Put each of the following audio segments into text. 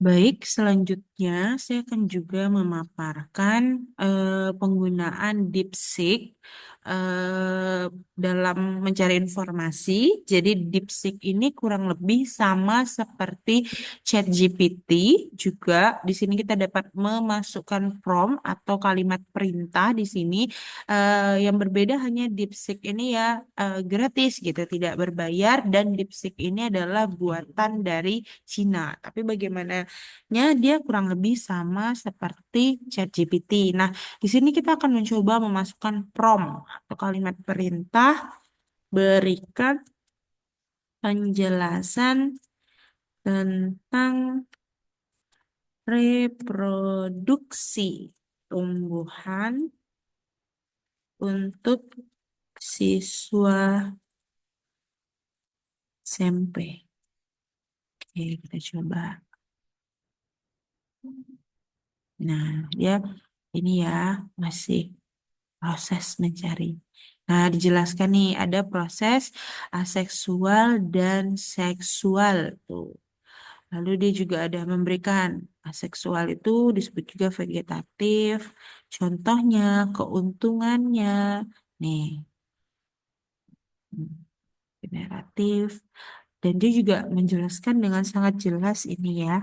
Baik, selanjutnya saya akan juga memaparkan penggunaan DeepSeek eh, dalam mencari informasi. Jadi DeepSeek ini kurang lebih sama seperti ChatGPT juga. Di sini kita dapat memasukkan prompt atau kalimat perintah di sini. Yang berbeda hanya DeepSeek ini ya gratis gitu, tidak berbayar dan DeepSeek ini adalah buatan dari Cina. Tapi bagaimana dia kurang lebih sama seperti ChatGPT. Nah, di sini kita akan mencoba memasukkan prompt atau kalimat perintah, berikan penjelasan tentang reproduksi tumbuhan untuk siswa SMP. Oke, kita coba. Nah, dia ini ya masih proses mencari. Nah, dijelaskan nih ada proses aseksual dan seksual tuh. Lalu dia juga ada memberikan aseksual itu disebut juga vegetatif. Contohnya, keuntungannya. Nih, hmm, generatif. Dan dia juga menjelaskan dengan sangat jelas ini ya.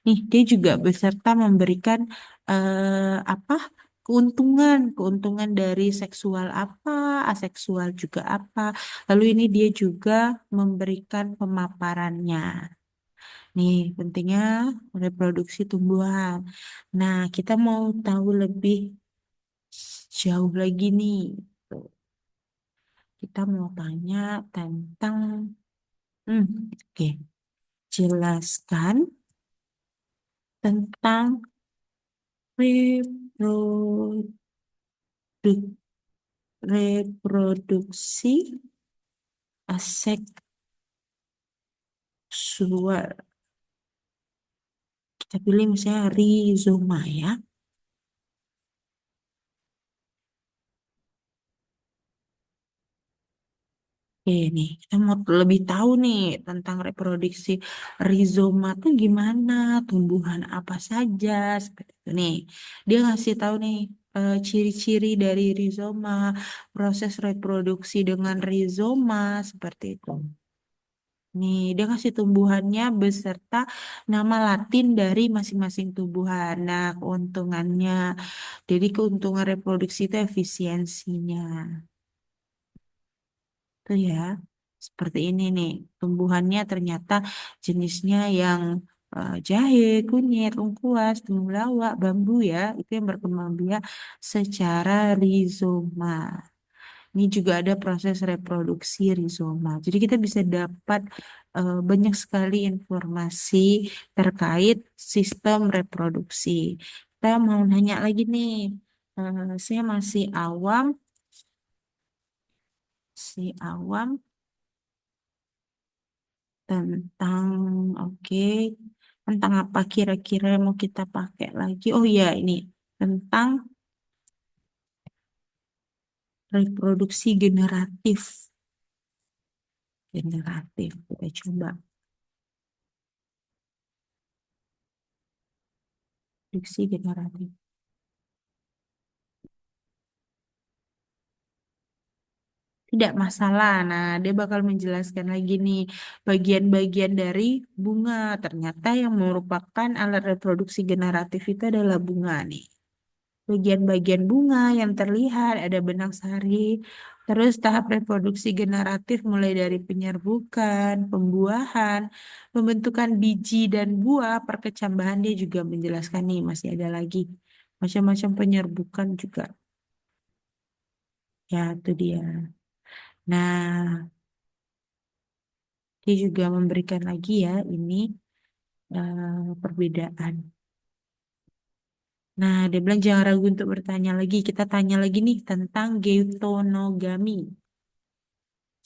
Nih, dia juga beserta memberikan apa keuntungan dari seksual apa, aseksual juga apa. Lalu ini dia juga memberikan pemaparannya. Nih, pentingnya reproduksi tumbuhan. Nah, kita mau tahu lebih jauh lagi nih. Tuh, kita mau tanya tentang, oke, jelaskan tentang reprodu- reproduksi aseksual. Kita pilih misalnya rizoma ya. Oke nih, kita mau lebih tahu nih tentang reproduksi rizoma tuh gimana, tumbuhan apa saja, seperti itu nih. Dia ngasih tahu nih ciri-ciri dari rizoma, proses reproduksi dengan rizoma, seperti itu. Nih, dia kasih tumbuhannya beserta nama Latin dari masing-masing tumbuhan. Nah, keuntungannya. Jadi keuntungan reproduksi itu efisiensinya. Tuh ya. Seperti ini nih. Tumbuhannya ternyata jenisnya yang jahe, kunyit, lengkuas, temulawak, bambu ya. Itu yang berkembang biak secara rizoma. Ini juga ada proses reproduksi rizoma. Jadi kita bisa dapat banyak sekali informasi terkait sistem reproduksi. Kita mau nanya lagi nih, saya masih awam tentang, oke, tentang apa kira-kira yang mau kita pakai lagi? Oh ya, ini tentang reproduksi generatif. Generatif, kita coba. Reproduksi generatif. Tidak masalah. Nah, dia bakal menjelaskan lagi nih bagian-bagian dari bunga. Ternyata yang merupakan alat reproduksi generatif itu adalah bunga nih. Bagian-bagian bunga yang terlihat ada benang sari. Terus tahap reproduksi generatif mulai dari penyerbukan, pembuahan, pembentukan biji dan buah, perkecambahan dia juga menjelaskan nih masih ada lagi macam-macam penyerbukan juga. Ya, itu dia. Nah, dia juga memberikan lagi ya ini perbedaan. Nah, dia bilang jangan ragu untuk bertanya lagi. Kita tanya lagi nih tentang geitonogami.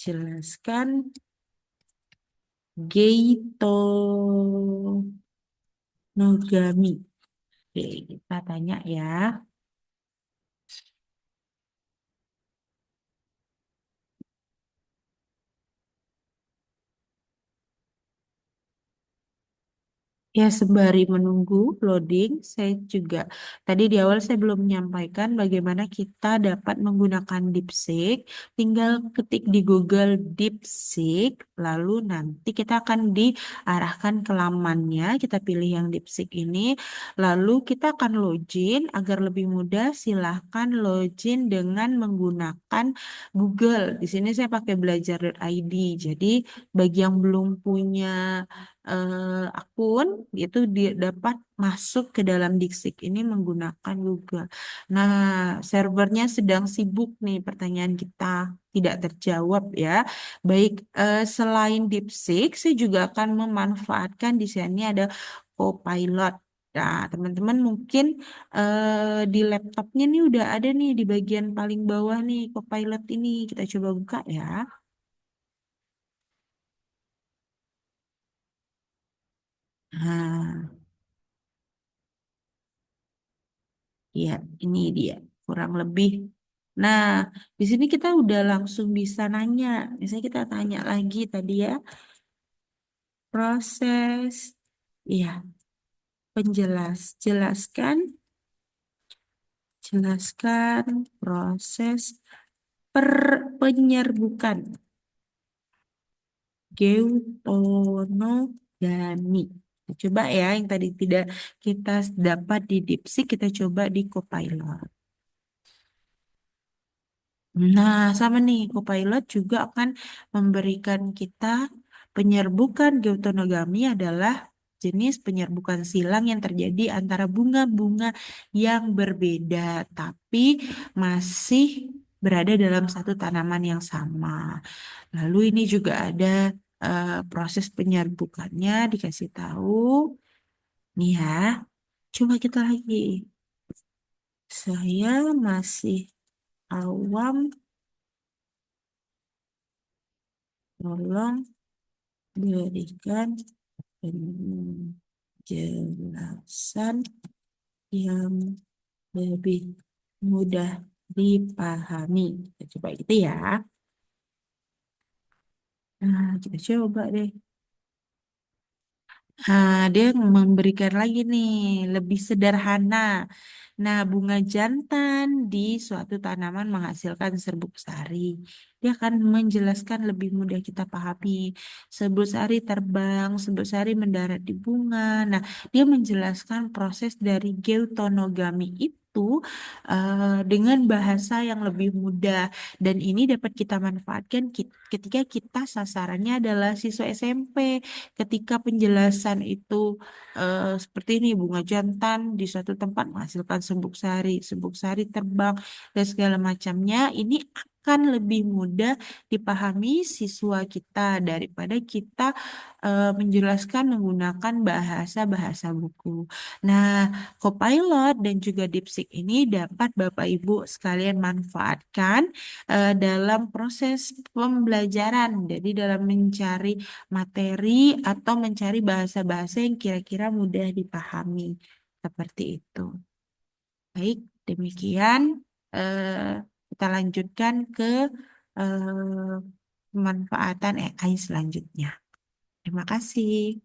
Jelaskan geitonogami. Oke, kita tanya ya. Ya, sembari menunggu loading, saya juga tadi di awal saya belum menyampaikan bagaimana kita dapat menggunakan DeepSeek. Tinggal ketik di Google DeepSeek, lalu nanti kita akan diarahkan ke lamannya. Kita pilih yang DeepSeek ini, lalu kita akan login. Agar lebih mudah, silahkan login dengan menggunakan Google. Di sini saya pakai belajar.id. Jadi bagi yang belum punya akun itu dia dapat masuk ke dalam DeepSeek ini menggunakan Google. Nah, servernya sedang sibuk nih, pertanyaan kita tidak terjawab ya. Baik, selain DeepSeek, saya juga akan memanfaatkan di sini ada Copilot. Nah, teman-teman mungkin di laptopnya nih udah ada nih di bagian paling bawah nih Copilot ini. Kita coba buka ya. Nah, ya, ini dia kurang lebih. Nah, di sini kita udah langsung bisa nanya. Misalnya kita tanya lagi tadi ya, proses, ya, jelaskan, jelaskan proses penyerbukan Geutonogami. Coba ya, yang tadi tidak kita dapat di DeepSeek, kita coba di Copilot. Nah, sama nih, Copilot juga akan memberikan kita penyerbukan geotonogami adalah jenis penyerbukan silang yang terjadi antara bunga-bunga yang berbeda, tapi masih berada dalam satu tanaman yang sama. Lalu ini juga ada proses penyerbukannya dikasih tahu. Nih ya, coba kita lagi. Saya masih awam, tolong berikan penjelasan yang lebih mudah dipahami. Kita coba gitu ya. Nah, kita coba deh. Nah, dia memberikan lagi nih, lebih sederhana. Nah, bunga jantan di suatu tanaman menghasilkan serbuk sari. Dia akan menjelaskan lebih mudah kita pahami. Serbuk sari terbang, serbuk sari mendarat di bunga. Nah, dia menjelaskan proses dari geutonogami itu dengan bahasa yang lebih mudah. Dan ini dapat kita manfaatkan ketika kita sasarannya adalah siswa SMP. Ketika penjelasan itu seperti ini, bunga jantan di suatu tempat menghasilkan serbuk sari terbang dan segala macamnya, ini akan lebih mudah dipahami siswa kita daripada kita menjelaskan menggunakan bahasa-bahasa buku. Nah, Copilot dan juga DeepSeek ini dapat Bapak Ibu sekalian manfaatkan dalam proses pembelajaran. Jadi dalam mencari materi atau mencari bahasa-bahasa yang kira-kira mudah dipahami. Seperti itu. Baik, demikian kita lanjutkan ke pemanfaatan AI selanjutnya. Terima kasih.